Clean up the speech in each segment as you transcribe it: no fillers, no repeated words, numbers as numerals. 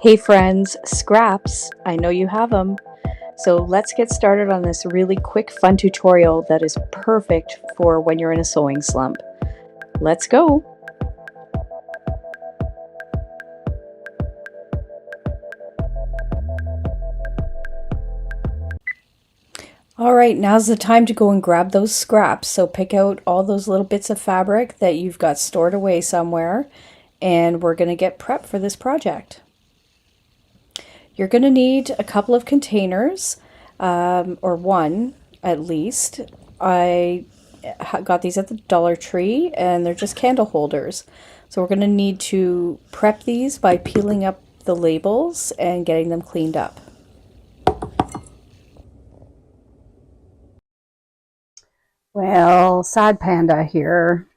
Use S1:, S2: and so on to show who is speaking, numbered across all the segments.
S1: Hey friends, scraps, I know you have them. So let's get started on this really quick fun tutorial that is perfect for when you're in a sewing slump. Let's go! All right, now's the time to go and grab those scraps. So pick out all those little bits of fabric that you've got stored away somewhere, and we're going to get prepped for this project. You're going to need a couple of containers, or one at least. I got these at the Dollar Tree, and they're just candle holders. So we're going to need to prep these by peeling up the labels and getting them cleaned up.
S2: Well, sad panda here.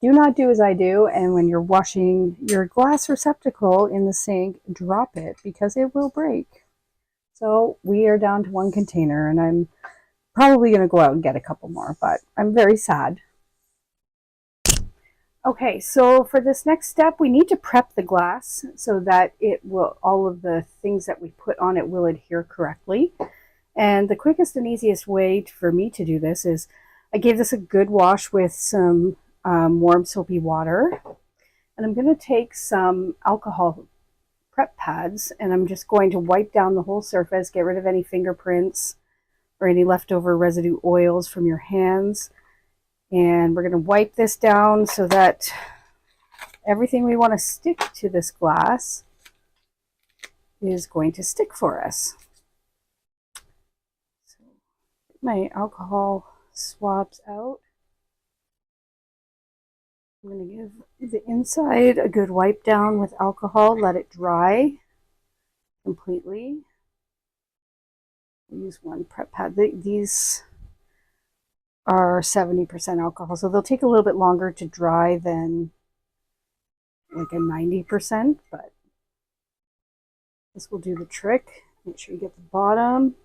S2: Do not do as I do, and when you're washing your glass receptacle in the sink, drop it because it will break. So we are down to one container, and I'm probably going to go out and get a couple more, but I'm very sad. Okay, so for this next step, we need to prep the glass so that it will, all of the things that we put on it will adhere correctly. And the quickest and easiest way for me to do this is I gave this a good wash with some warm soapy water. And I'm going to take some alcohol prep pads and I'm just going to wipe down the whole surface, get rid of any fingerprints or any leftover residue oils from your hands. And we're going to wipe this down so that everything we want to stick to this glass is going to stick for us. So my alcohol swabs out. I'm going to give the inside a good wipe down with alcohol, let it dry completely. Use one prep pad. These are 70% alcohol, so they'll take a little bit longer to dry than like a 90%, but this will do the trick. Make sure you get the bottom.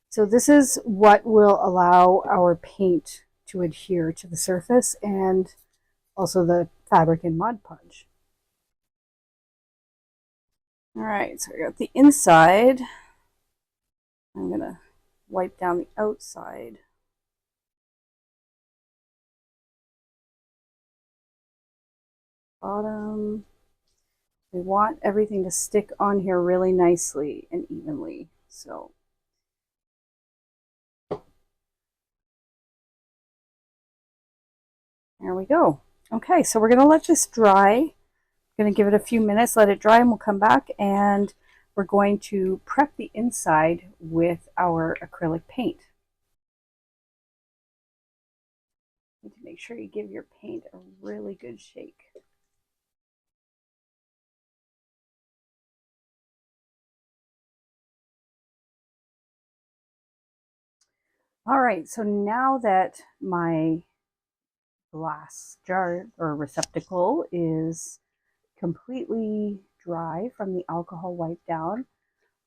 S2: So this is what will allow our paint to adhere to the surface and also the fabric and Mod Podge. All right, so I got the inside. I'm going to wipe down the outside. Bottom. We want everything to stick on here really nicely and evenly. So there we go. Okay, so we're going to let this dry. I'm going to give it a few minutes, let it dry, and we'll come back and we're going to prep the inside with our acrylic paint. You need to make sure you give your paint a really good shake. All right, so now that my glass jar or receptacle is completely dry from the alcohol wipe down,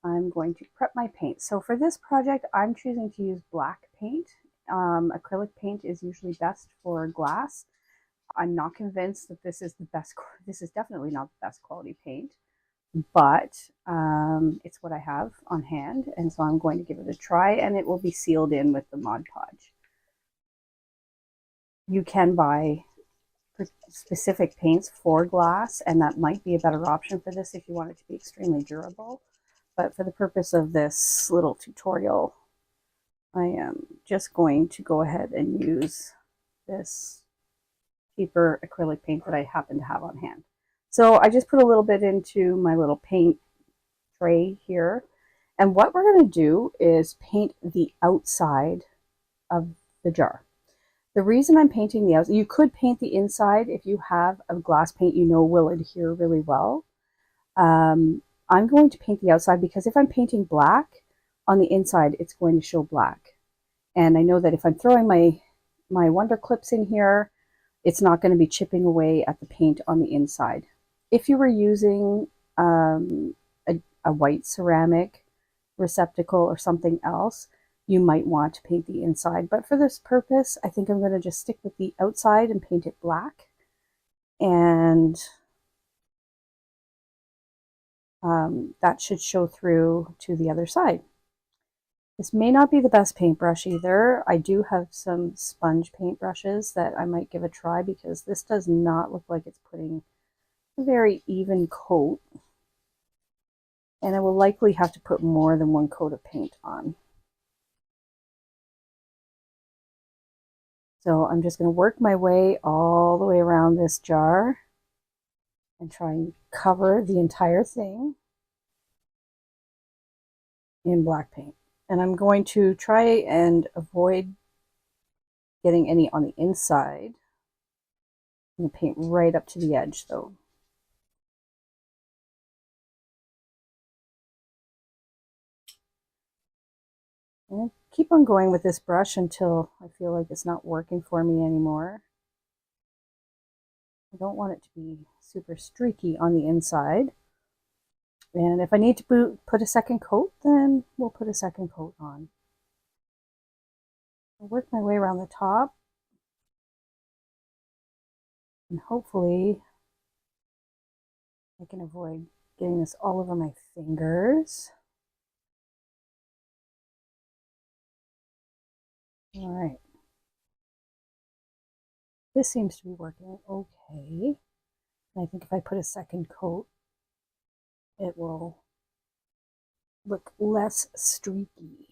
S2: I'm going to prep my paint. So for this project, I'm choosing to use black paint. Acrylic paint is usually best for glass. I'm not convinced that this is the best. This is definitely not the best quality paint, but it's what I have on hand, and so I'm going to give it a try, and it will be sealed in with the Mod Podge. You can buy specific paints for glass, and that might be a better option for this if you want it to be extremely durable. But for the purpose of this little tutorial, I am just going to go ahead and use this cheaper acrylic paint that I happen to have on hand. So I just put a little bit into my little paint tray here. And what we're going to do is paint the outside of the jar. The reason I'm painting the outside, you could paint the inside if you have a glass paint you know will adhere really well. I'm going to paint the outside because if I'm painting black on the inside, it's going to show black. And I know that if I'm throwing my Wonder Clips in here, it's not going to be chipping away at the paint on the inside. If you were using a white ceramic receptacle or something else, you might want to paint the inside. But for this purpose, I think I'm going to just stick with the outside and paint it black. And that should show through to the other side. This may not be the best paintbrush either. I do have some sponge paintbrushes that I might give a try because this does not look like it's putting a very even coat. And I will likely have to put more than one coat of paint on. So I'm just going to work my way all the way around this jar and try and cover the entire thing in black paint. And I'm going to try and avoid getting any on the inside. I'm going to paint right up to the edge though. And I keep on going with this brush until I feel like it's not working for me anymore. I don't want it to be super streaky on the inside. And if I need to put a second coat, then we'll put a second coat on. I'll work my way around the top. And hopefully I can avoid getting this all over my fingers. All right. This seems to be working okay. And I think if I put a second coat, it will look less streaky.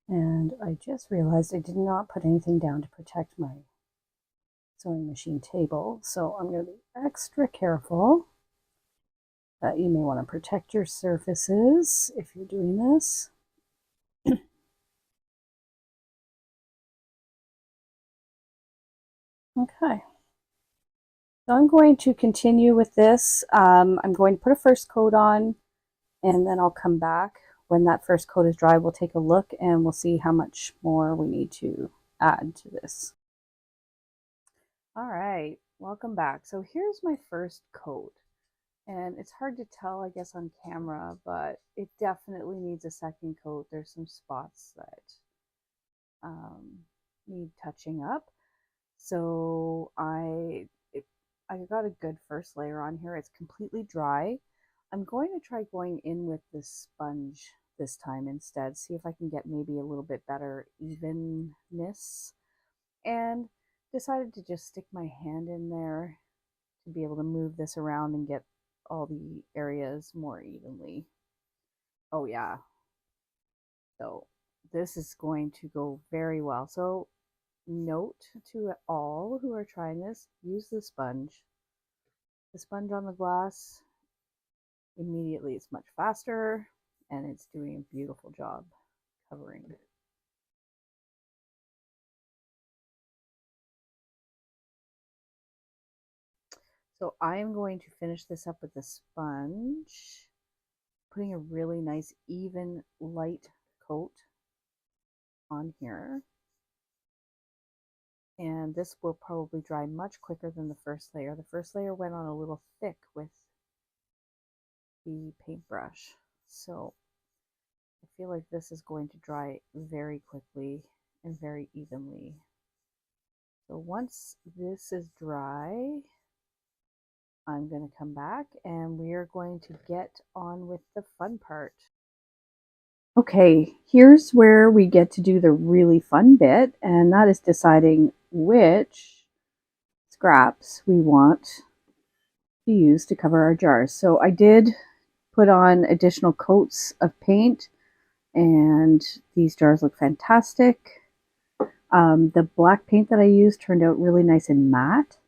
S2: And I just realized I did not put anything down to protect my sewing machine table. So I'm going to be extra careful. You may want to protect your surfaces if you're doing this. Okay. So I'm going to continue with this. I'm going to put a first coat on and then I'll come back. When that first coat is dry, we'll take a look and we'll see how much more we need to add to this. All right, welcome back. So here's my first coat. And it's hard to tell, I guess, on camera, but it definitely needs a second coat. There's some spots that need touching up. So I got a good first layer on here. It's completely dry. I'm going to try going in with the sponge this time instead, see if I can get maybe a little bit better evenness. And decided to just stick my hand in there to be able to move this around and get all the areas more evenly. Oh yeah. So this is going to go very well. So note to all who are trying this, use the sponge. The sponge on the glass, immediately it's much faster and it's doing a beautiful job covering. So I am going to finish this up with the sponge, putting a really nice even light coat on here. And this will probably dry much quicker than the first layer. The first layer went on a little thick with the paintbrush. So I feel like this is going to dry very quickly and very evenly. So once this is dry, I'm going to come back and we are going to get on with the fun part. Okay, here's where we get to do the really fun bit, and that is deciding which scraps we want to use to cover our jars. So I did put on additional coats of paint, and these jars look fantastic. The black paint that I used turned out really nice and matte,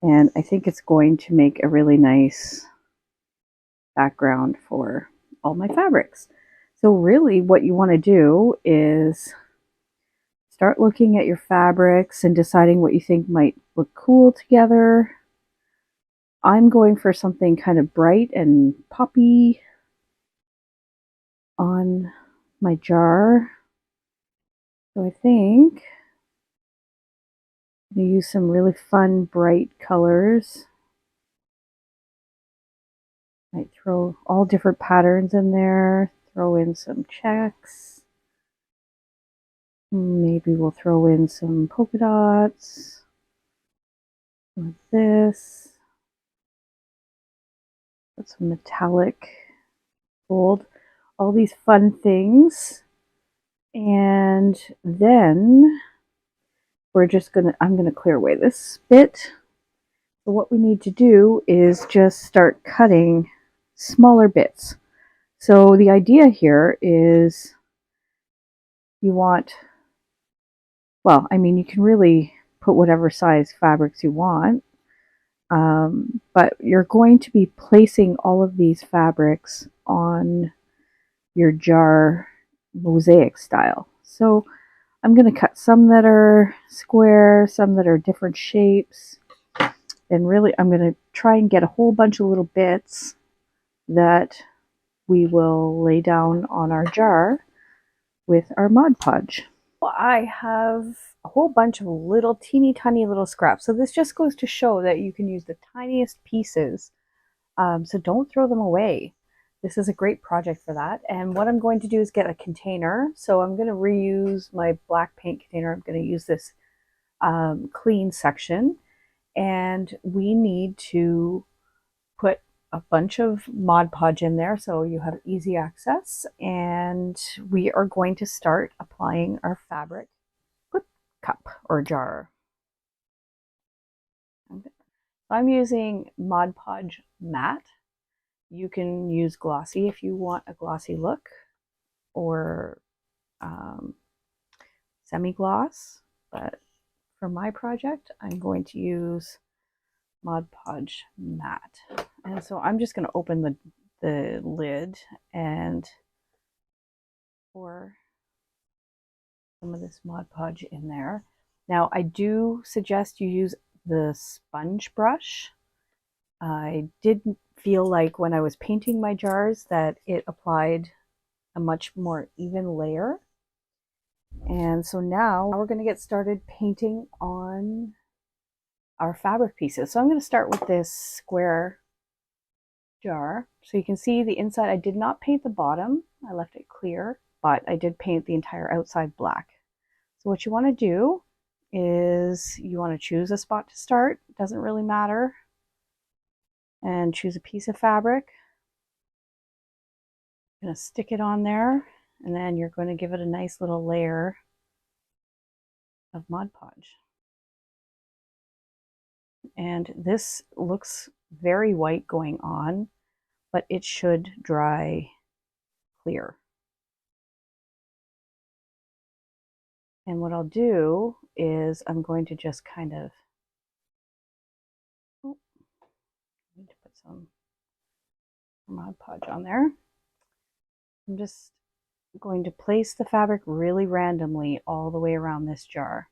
S2: and I think it's going to make a really nice background for all my fabrics. So really what you want to do is start looking at your fabrics and deciding what you think might look cool together. I'm going for something kind of bright and poppy on my jar. So I think I'm going to use some really fun bright colors. Might throw all different patterns in there, throw in some checks. Maybe we'll throw in some polka dots with this. Put some metallic gold, all these fun things. And then I'm gonna clear away this bit. So what we need to do is just start cutting smaller bits. So the idea here is you want, well, I mean, you can really put whatever size fabrics you want, but you're going to be placing all of these fabrics on your jar mosaic style. So I'm going to cut some that are square, some that are different shapes, and really I'm going to try and get a whole bunch of little bits that we will lay down on our jar with our Mod Podge. I have a whole bunch of little teeny tiny little scraps. So this just goes to show that you can use the tiniest pieces. So don't throw them away. This is a great project for that. And what I'm going to do is get a container. So I'm going to reuse my black paint container. I'm going to use this clean section. And we need to put a bunch of Mod Podge in there so you have easy access. And we are going to start applying our fabric with cup or jar. I'm using Mod Podge matte. You can use glossy if you want a glossy look, or semi-gloss, but for my project I'm going to use Mod Podge matte. And so I'm just going to open the lid and pour some of this Mod Podge in there. Now I do suggest you use the sponge brush. I did feel like when I was painting my jars that it applied a much more even layer. And so now we're going to get started painting on our fabric pieces. So I'm going to start with this square jar. So you can see the inside. I did not paint the bottom. I left it clear, but I did paint the entire outside black. So what you want to do is you want to choose a spot to start. It doesn't really matter. And choose a piece of fabric. You're going to stick it on there, and then you're going to give it a nice little layer of Mod Podge. And this looks very white going on, but it should dry clear. And what I'll do is I'm going to just kind of, I need to put some Mod Podge on there. I'm just going to place the fabric really randomly all the way around this jar.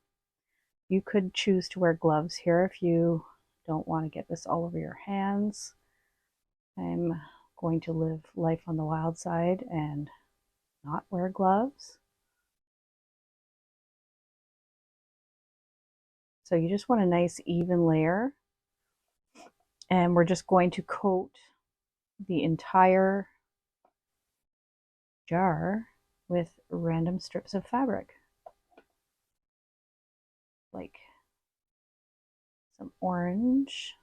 S2: You could choose to wear gloves here if you don't want to get this all over your hands. I'm going to live life on the wild side and not wear gloves. So you just want a nice even layer. And we're just going to coat the entire jar with random strips of fabric. Like some orange.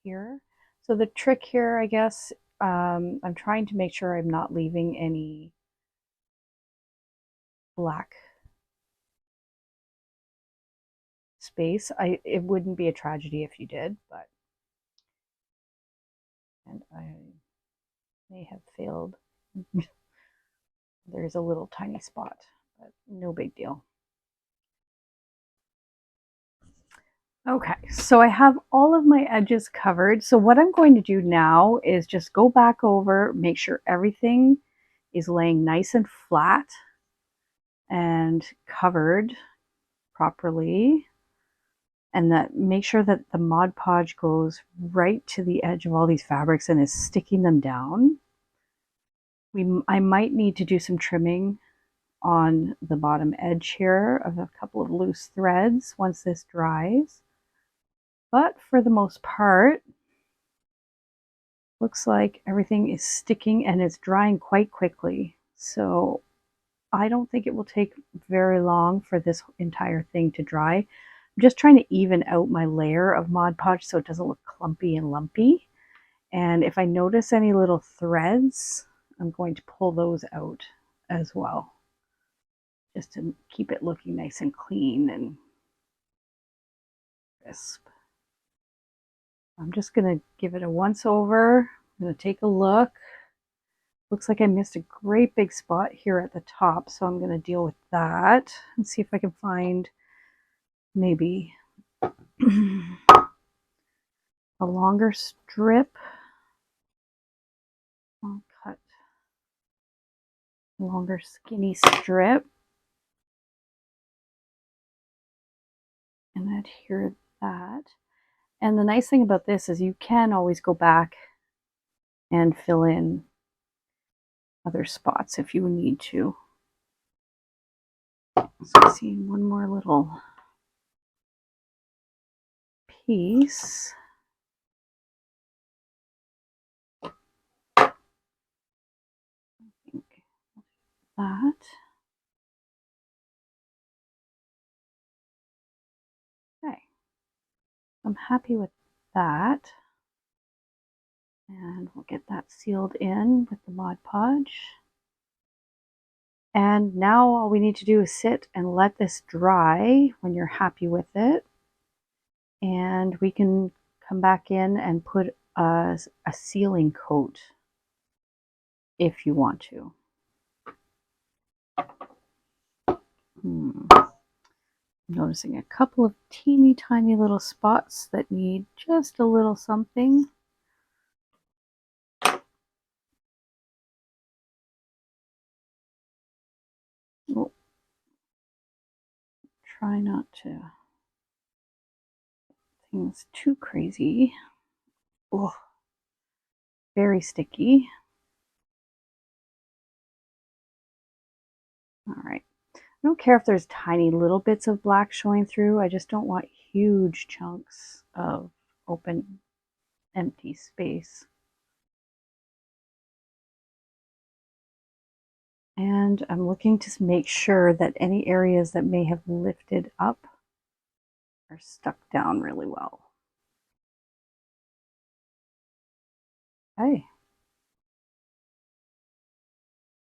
S2: Here. So the trick here, I guess, I'm trying to make sure I'm not leaving any black space. It wouldn't be a tragedy if you did, but and I may have failed. There's a little tiny spot, but no big deal. Okay, so I have all of my edges covered. So what I'm going to do now is just go back over, make sure everything is laying nice and flat and covered properly. And that make sure that the Mod Podge goes right to the edge of all these fabrics and is sticking them down. I might need to do some trimming on the bottom edge here of a couple of loose threads once this dries. But for the most part, looks like everything is sticking and it's drying quite quickly. So I don't think it will take very long for this entire thing to dry. I'm just trying to even out my layer of Mod Podge so it doesn't look clumpy and lumpy. And if I notice any little threads, I'm going to pull those out as well, just to keep it looking nice and clean and crisp. I'm just going to give it a once over. I'm going to take a look. Looks like I missed a great big spot here at the top, so I'm going to deal with that and see if I can find maybe a longer strip. I'll cut a longer skinny strip and adhere that. And the nice thing about this is you can always go back and fill in other spots if you need to. So see one more little piece. I think that. Okay. I'm happy with that. And we'll get that sealed in with the Mod Podge. And now all we need to do is sit and let this dry when you're happy with it. And we can come back in and put a sealing coat if you want to. I'm noticing a couple of teeny tiny little spots that need just a little something. Oh, try not to things too crazy. Oh, very sticky. All right. I don't care if there's tiny little bits of black showing through. I just don't want huge chunks of open, empty space. And I'm looking to make sure that any areas that may have lifted up are stuck down really well. Okay.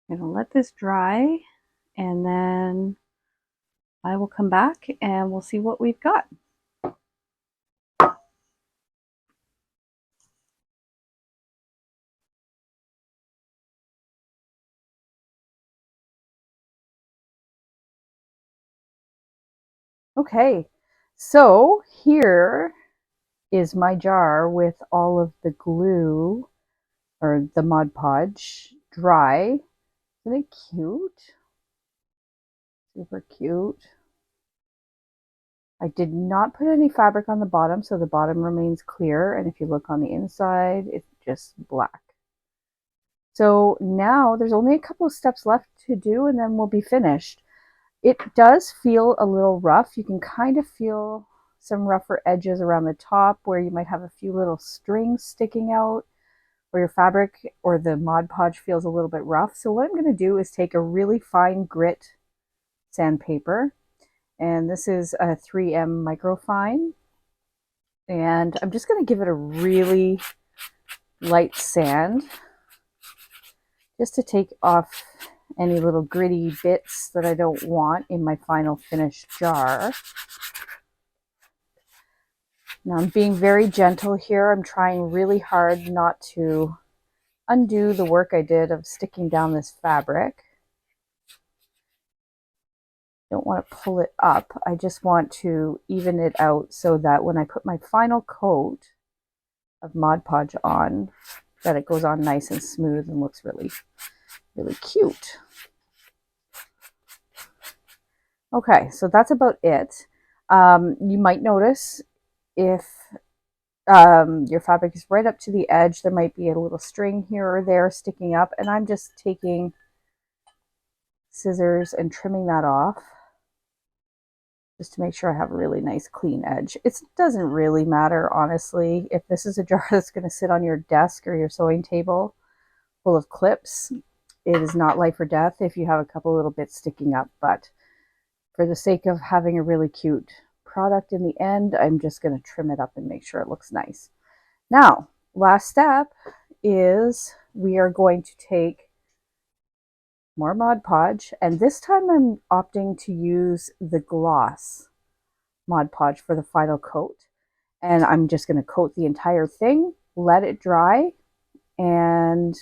S2: I'm going to let this dry and then I will come back and we'll see what we've got. Okay, so here is my jar with all of the glue or the Mod Podge dry. Isn't it cute? Super cute. I did not put any fabric on the bottom, so the bottom remains clear. And if you look on the inside, it's just black. So now there's only a couple of steps left to do and then we'll be finished. It does feel a little rough. You can kind of feel some rougher edges around the top where you might have a few little strings sticking out, where your fabric or the Mod Podge feels a little bit rough. So what I'm going to do is take a really fine grit sandpaper, and this is a 3M microfine, and I'm just going to give it a really light sand just to take off any little gritty bits that I don't want in my final finished jar. Now I'm being very gentle here. I'm trying really hard not to undo the work I did of sticking down this fabric. Don't want to pull it up. I just want to even it out so that when I put my final coat of Mod Podge on, that it goes on nice and smooth and looks really, really cute. Okay, so that's about it. You might notice if your fabric is right up to the edge, there might be a little string here or there sticking up, and I'm just taking scissors and trimming that off. just to make sure I have a really nice clean edge. It doesn't really matter, honestly. If this is a jar that's going to sit on your desk or your sewing table full of clips, it is not life or death if you have a couple little bits sticking up. But for the sake of having a really cute product in the end, I'm just going to trim it up and make sure it looks nice. Now, last step is we are going to take more Mod Podge, and this time I'm opting to use the gloss Mod Podge for the final coat. And I'm just going to coat the entire thing, let it dry, and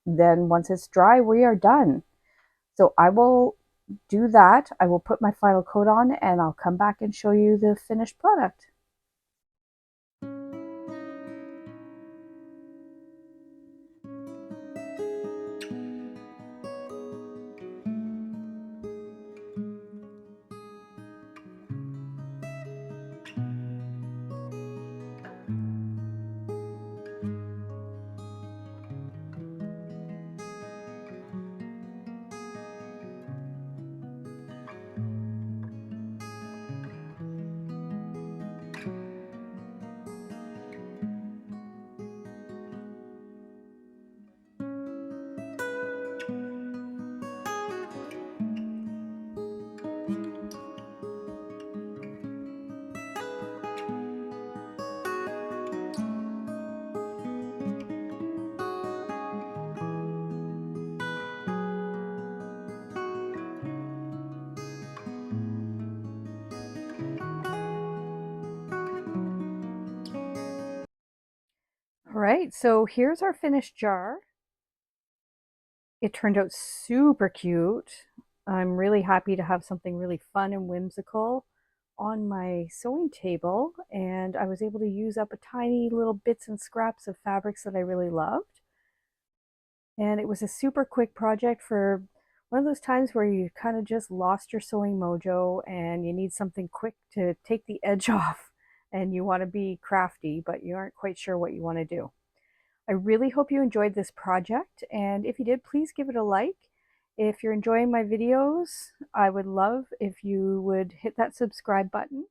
S2: then once it's dry, we are done. So I will do that. I will put my final coat on and I'll come back and show you the finished product. All right, so here's our finished jar. It turned out super cute. I'm really happy to have something really fun and whimsical on my sewing table, and I was able to use up a tiny little bits and scraps of fabrics that I really loved. And it was a super quick project for one of those times where you kind of just lost your sewing mojo and you need something quick to take the edge off, and you want to be crafty, but you aren't quite sure what you want to do. I really hope you enjoyed this project, and if you did, please give it a like. If you're enjoying my videos, I would love if you would hit that subscribe button,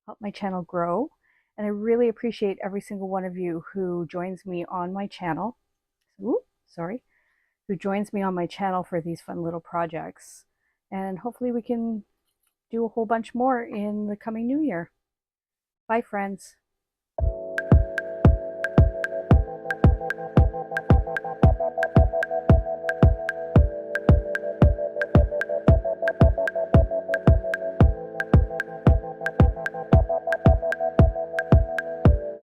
S2: help my channel grow, and I really appreciate every single one of you who joins me on my channel. Ooh, sorry. Who joins me on my channel for these fun little projects. And hopefully we can do a whole bunch more in the coming new year. Bye, friends.